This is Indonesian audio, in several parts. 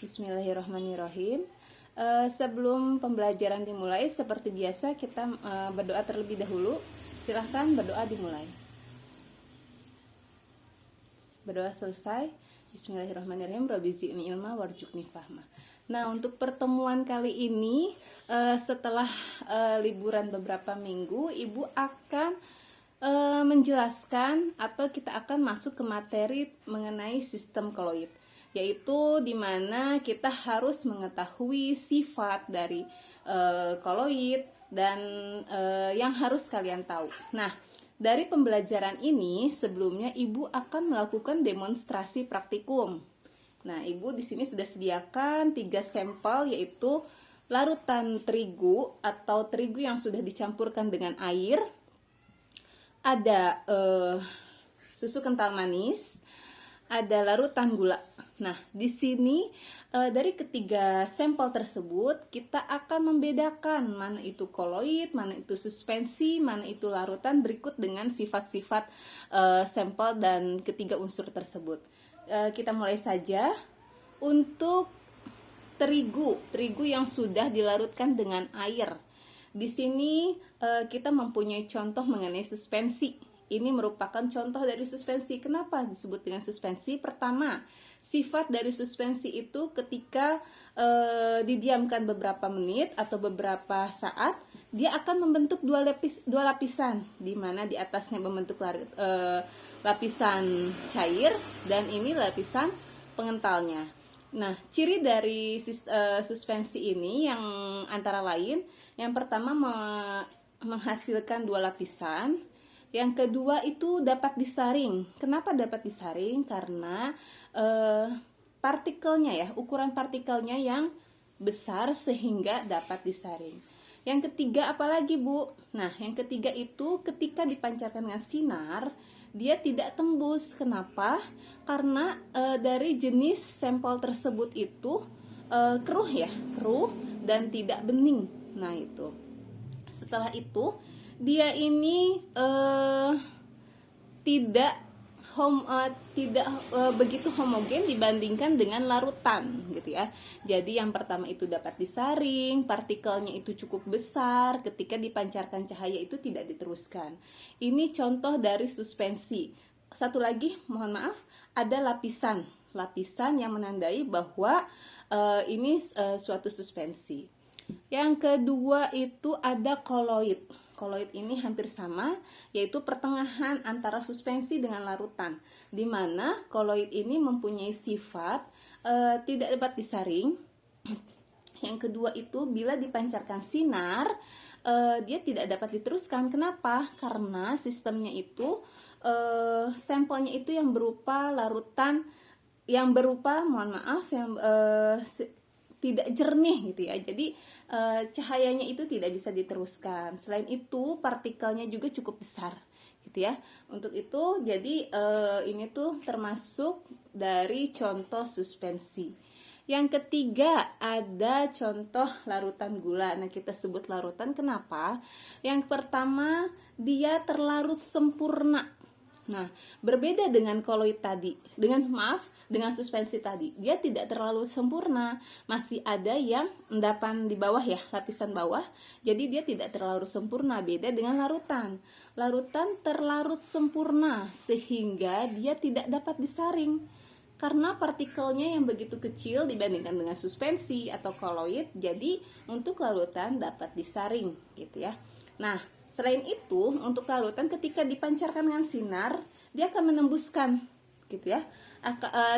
Bismillahirrahmanirrahim. Sebelum pembelajaran dimulai, seperti biasa kita berdoa terlebih dahulu. Silahkan berdoa dimulai. Berdoa selesai. Bismillahirrahmanirrahim. Rabbi zidni ilma warzuqni fahma. Nah, untuk pertemuan kali ini, setelah liburan beberapa minggu, Ibu akan menjelaskan atau kita akan masuk ke materi mengenai sistem koloid, yaitu dimana kita harus mengetahui sifat dari koloid dan yang harus kalian tahu. Nah, dari pembelajaran ini sebelumnya Ibu akan melakukan demonstrasi praktikum. Nah, Ibu di sini sudah sediakan 3 sampel, yaitu larutan terigu atau terigu yang sudah dicampurkan dengan air, ada susu kental manis, ada larutan gula. Nah, di sini dari ketiga sampel tersebut kita akan membedakan mana itu koloid, mana itu suspensi, mana itu larutan berikut dengan sifat-sifat sampel dan ketiga unsur tersebut. Kita mulai saja. Untuk terigu yang sudah dilarutkan dengan air. Di sini kita mempunyai contoh mengenai suspensi. Ini merupakan contoh dari suspensi. Kenapa disebut dengan suspensi? Pertama, sifat dari suspensi itu ketika didiamkan beberapa menit atau beberapa saat, dia akan membentuk dua lapisan, di mana di atasnya membentuk lapisan cair dan ini lapisan pengentalnya. Nah, ciri dari suspensi ini yang antara lain, yang pertama menghasilkan dua lapisan, yang kedua itu dapat disaring. Kenapa dapat disaring? Karena partikelnya ya, ukuran partikelnya yang besar sehingga dapat disaring. Yang ketiga apalagi, Bu? Nah, yang ketiga itu ketika dipancarkan dengan sinar, dia tidak tembus. Kenapa? Karena dari jenis sampel tersebut itu keruh dan tidak bening. Nah, itu. Setelah itu dia ini tidak begitu homogen dibandingkan dengan larutan, gitu ya. Jadi yang pertama itu dapat disaring, partikelnya itu cukup besar, ketika dipancarkan cahaya itu tidak diteruskan. Ini contoh dari suspensi. Satu lagi, mohon maaf, ada lapisan yang menandai bahwa ini suatu suspensi. Yang kedua itu ada koloid. Koloid ini hampir sama, yaitu pertengahan antara suspensi dengan larutan, di mana koloid ini mempunyai sifat tidak dapat disaring. Yang kedua itu bila dipancarkan sinar, dia tidak dapat diteruskan. Kenapa? Karena sistemnya itu sampelnya itu yang berupa larutan, yang berupa tidak jernih, gitu ya. Jadi cahayanya itu tidak bisa diteruskan. Selain itu partikelnya juga cukup besar, gitu ya. Untuk itu jadi ini tuh termasuk dari contoh suspensi. Yang ketiga ada contoh larutan gula. Nah, kita sebut larutan kenapa? Yang pertama, dia terlarut sempurna. Nah, berbeda dengan koloid tadi, dengan suspensi tadi, dia tidak terlalu sempurna, masih ada yang endapan di bawah ya, lapisan bawah. Jadi dia tidak terlalu sempurna, beda dengan larutan. Larutan terlarut sempurna sehingga dia tidak dapat disaring karena partikelnya yang begitu kecil dibandingkan dengan suspensi atau koloid. Jadi untuk larutan dapat disaring, gitu ya. Nah, selain itu, untuk larutan ketika dipancarkan dengan sinar, dia akan menembuskan, gitu ya.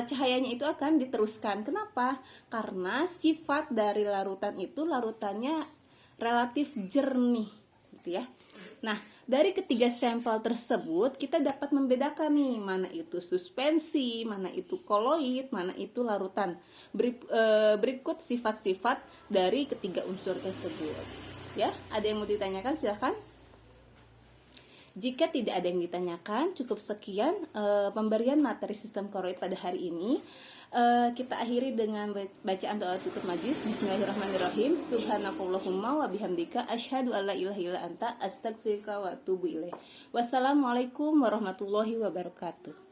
Cahayanya itu akan diteruskan. Kenapa? Karena sifat dari larutan itu, larutannya relatif jernih, gitu ya. Nah, dari ketiga sampel tersebut kita dapat membedakan nih, mana itu suspensi, mana itu koloid, mana itu larutan. Berikut sifat-sifat dari ketiga unsur tersebut. Ya, ada yang mau ditanyakan? Silahkan. Jika tidak ada yang ditanyakan, cukup sekian pemberian materi sistem koloid pada hari ini. Kita akhiri dengan bacaan doa tutup majlis. Bismillahirrahmanirrahim. Subhanakallahumma wa bihamdika asyhadu alla ilaha illa anta astaghfiruka wa atubu ilaik. Wassalamualaikum warahmatullahi wabarakatuh.